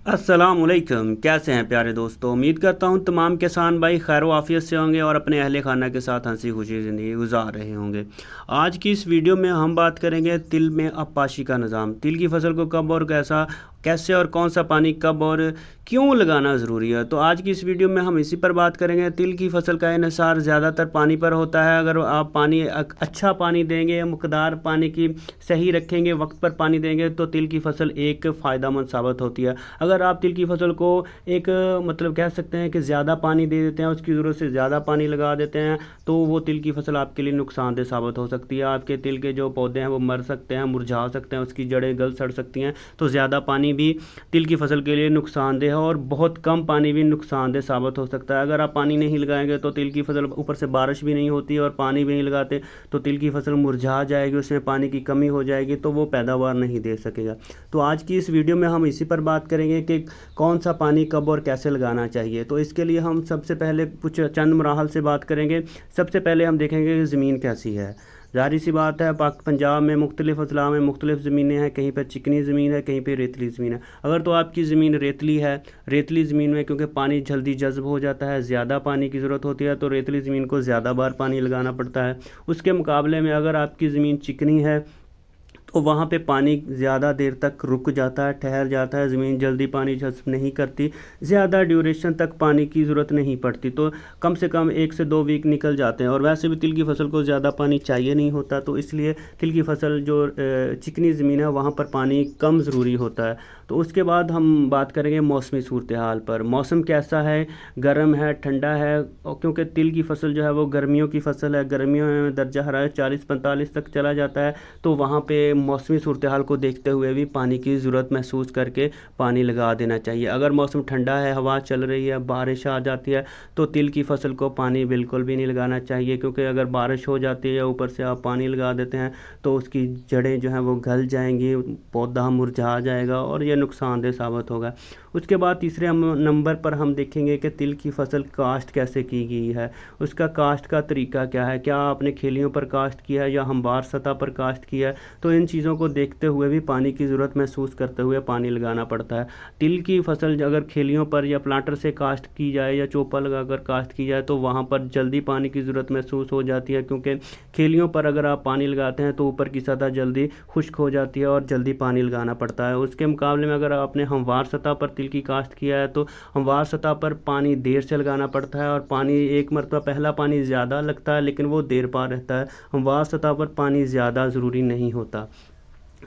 अस्सलामुअलैकुम। कैसे हैं प्यारे दोस्तों। उम्मीद करता हूं तमाम किसान भाई खैर आफियत से होंगे और अपने अहले खाना के साथ हंसी खुशी ज़िंदगी गुजार रहे होंगे। आज की इस वीडियो में हम बात करेंगे तिल में आबपाशी का निज़ाम। तिल की फसल को कब और कैसे और कौन सा पानी कब और क्यों लगाना ज़रूरी है। तो आज की इस वीडियो में हम इसी पर बात करेंगे। तिल की फसल का इन्हिसार ज़्यादातर पानी पर होता है। अगर आप पानी अच्छा पानी देंगे, मकदार पानी की सही रखेंगे, वक्त पर पानी देंगे तो तिल की फसल एक फ़ायदेमंद साबित होती है। अगर आप तिल की फसल को एक मतलब कह सकते हैं कि ज़्यादा पानी दे देते हैं, उसकी ज़रूरत से ज़्यादा पानी लगा देते हैं, तो वो तिल की फसल आपके लिए नुकसानदेह साबित हो सकती है। आपके तिल के जो पौधे हैं वो मर सकते हैं, मुरझा सकते हैं, उसकी जड़ें गल सड़ सकती हैं। तो ज़्यादा पानी भी तिल की फसल के लिए नुकसानदेह है और बहुत कम पानी भी नुकसानदेह साबित हो सकता है। अगर आप पानी नहीं लगाएंगे तो तिल की फसल, ऊपर से बारिश भी नहीं होती और पानी भी नहीं लगाते तो तिल की फसल मुरझा जाएगी, उसमें पानी की कमी हो जाएगी, तो वो पैदावार नहीं दे सकेगा। तो आज की इस वीडियो में हम इसी पर बात करेंगे कि कौन सा पानी कब और कैसे लगाना चाहिए। तो इसके लिए हम सबसे पहले कुछ चंद मराहल से बात करेंगे। सबसे पहले हम देखेंगे कि ज़मीन कैसी है। ज़ाहिर सी बात है, पंजाब में मुख्तलिफ़ अजला में मुख्तलिफ़ ज़मीनें हैं। कहीं पर चिकनी ज़मीन है, कहीं पर रेतली ज़मीन है। अगर तो आपकी ज़मीन रेतली है, रेतली ज़मीन में क्योंकि पानी जल्दी जज़्ब हो जाता है, ज़्यादा पानी की ज़रूरत होती है, तो रेतली ज़मीन को ज़्यादा बार पानी लगाना पड़ता है। उसके मुकाबले में अगर आपकी ज़मीन चिकनी है तो वहाँ पे पानी ज़्यादा देर तक रुक जाता है, ठहर जाता है, ज़मीन जल्दी पानी जज़्ब नहीं करती, ज़्यादा ड्यूरेशन तक पानी की ज़रूरत नहीं पड़ती, तो कम से कम 1 से 2 वीक निकल जाते हैं। और वैसे भी तिल की फसल को ज़्यादा पानी चाहिए नहीं होता, तो इसलिए तिल की फसल जो चिकनी ज़मीन है वहाँ पर पानी कम ज़रूरी होता है। तो उसके बाद हम बात करेंगे मौसमी सूरत हाल पर। मौसम कैसा है, गर्म है, ठंडा है, क्योंकि तिल की फसल जो है वो गर्मियों की फसल है। गर्मियों में दर्जा हरारत 40-45 तक चला जाता है, तो वहाँ पे मौसमी सूरत हाल को देखते हुए भी पानी की ज़रूरत महसूस करके पानी लगा देना चाहिए। अगर मौसम ठंडा है, हवा चल रही है, बारिश आ जाती है, तो तिल की फसल को पानी बिल्कुल भी नहीं लगाना चाहिए, क्योंकि अगर बारिश हो जाती है या ऊपर से आप पानी लगा देते हैं तो उसकी जड़ें जो हैं वो गल जाएंगी, पौधा मुरझा जाएगा और ये नुकसानदेह साबित होगा। उसके बाद तीसरे नंबर पर हम देखेंगे कि तिल की फसल काश्त कैसे की गई है। उसका काश्त का तरीका क्या है, क्या आपने खेलियों पर काश्त किया है या हमवार सतह पर काश्त किया है। तो इन चीज़ों को देखते हुए भी पानी की ज़रूरत महसूस करते हुए पानी लगाना पड़ता है। तिल की फसल अगर खेलियों पर या प्लांटर से काश्त की जाए या चोपा लगाकर काश्त की जाए तो वहाँ पर जल्दी पानी की ज़रूरत महसूस हो जाती है, क्योंकि खेलियों पर अगर आप पानी लगाते हैं तो ऊपर की सतह जल्दी खुश्क हो जाती है और जल्दी पानी लगाना पड़ता है। उसके मुकाबले में अगर आपने हमवार सतह पर तिल की काश्त किया है तो हमवार सतह पर पानी देर से लगाना पड़ता है और पानी एक मरतबा पहला पानी ज़्यादा लगता है लेकिन वो देर पा रहता है। हमवार सतह पर पानी ज़्यादा ज़रूरी नहीं होता।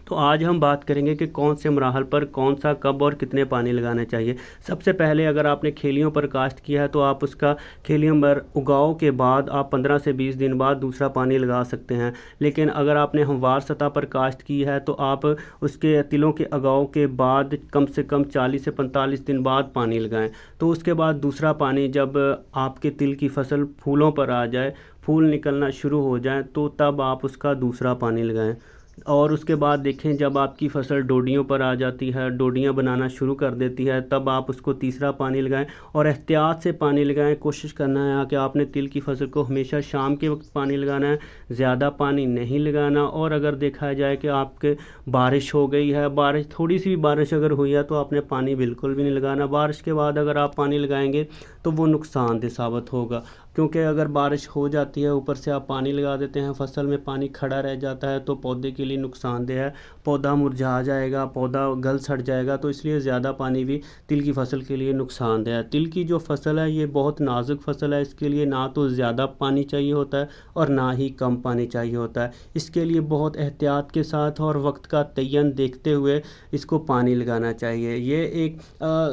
तो आज हम बात करेंगे कि कौन से मराहल पर कौन सा कब और कितने पानी लगाना चाहिए। सबसे पहले अगर आपने खेलियों पर काश्त किया है तो आप उसका खेलियों पर उगाव के बाद आप 15 से 20 दिन बाद दूसरा पानी लगा सकते हैं। लेकिन अगर आपने हमवार सतह पर काश्त की है तो आप उसके तिलों के उगाव के बाद कम से कम 40 से 45 दिन बाद पानी लगाएं। तो उसके बाद दूसरा पानी जब आपके तिल की फसल फूलों पर आ जाए, फूल निकलना शुरू हो जाए, तो तब आप उसका दूसरा पानी लगाएं। और उसके बाद देखें जब आपकी फसल डोडियों पर आ जाती है, डोडियाँ बनाना शुरू कर देती है, तब आप उसको तीसरा पानी लगाएं और एहतियात से पानी लगाएं। कोशिश करना है कि आपने तिल की फसल को हमेशा शाम के वक्त पानी लगाना है, ज़्यादा पानी नहीं लगाना। और अगर देखा जाए कि आपके बारिश हो गई है, बारिश थोड़ी सी भी बारिश अगर हुई है तो आपने पानी बिल्कुल भी नहीं लगाना। बारिश के बाद अगर आप पानी लगाएंगे तो वो नुकसानदेह साबित होगा, क्योंकि अगर बारिश हो जाती है ऊपर से आप पानी लगा देते हैं, फसल में पानी खड़ा रह जाता है तो पौधे के लिए नुकसानदेह है। पौधा मुरझा जाएगा, पौधा गल सड़ जाएगा, तो इसलिए ज़्यादा पानी भी तिल की फसल के लिए नुकसानदेह है। तिल की जो फसल है ये बहुत नाजुक फसल है, इसके लिए ना तो ज़्यादा पानी चाहिए होता है और ना ही कम पानी चाहिए होता है। इसके लिए बहुत एहतियात के साथ और वक्त का तयन देखते हुए इसको पानी लगाना चाहिए। ये एक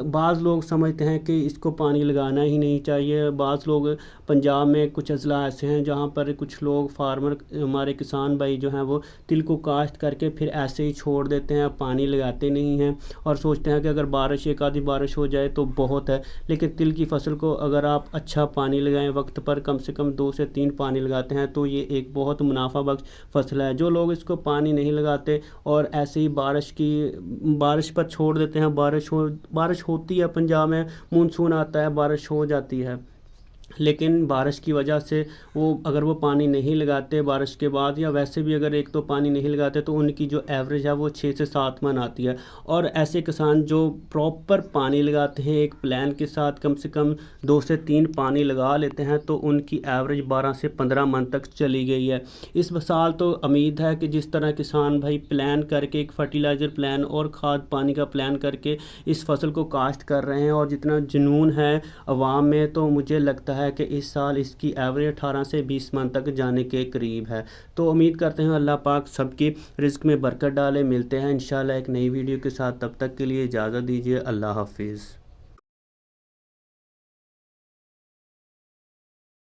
बाज़ लोग समझते हैं कि इसको पानी लगाना ही नहीं चाहिए। बाज़ लोग पंजाब में कुछ अजला ऐसे हैं जहाँ पर कुछ लोग फार्मर, हमारे किसान भाई जो हैं वो तिल को काश्त करके फिर ऐसे ही छोड़ देते हैं, पानी लगाते नहीं हैं और सोचते हैं कि अगर बारिश, एक आधी बारिश हो जाए तो बहुत है। लेकिन तिल की फसल को अगर आप अच्छा पानी लगाएं, वक्त पर कम से कम 2 से 3 पानी लगाते हैं तो ये एक बहुत मुनाफा बख्श फसल है। जो लोग इसको पानी नहीं लगाते और ऐसे ही बारिश पर छोड़ देते हैं, बारिश होती है, पंजाब में मानसून आता है, बारिश हो जाती है, लेकिन बारिश की वजह से अगर वो पानी नहीं लगाते बारिश के बाद, या वैसे भी अगर एक तो पानी नहीं लगाते, तो उनकी जो एवरेज है वो 6 से 7 मन आती है। और ऐसे किसान जो प्रॉपर पानी लगाते हैं, एक प्लान के साथ कम से कम 2 से 3 पानी लगा लेते हैं, तो उनकी एवरेज 12 से 15 मन तक चली गई है। इस साल तो उम्मीद है कि जिस तरह किसान भाई प्लान करके, एक फर्टिलाइज़र प्लान और खाद पानी का प्लान करके इस फसल को काश्त कर रहे हैं, और जितना जुनून है अवाम में, तो मुझे लगता है कि इस साल इसकी एवरेज 18 से 20 मन तक जाने के करीब है। तो उम्मीद करते हैं अल्लाह पाक सबकी रिस्क में बरकत डाले। मिलते हैं इंशाल्लाह एक नई वीडियो के साथ, तब तक के लिए इजाज़त दीजिए। अल्लाह हाफिज़।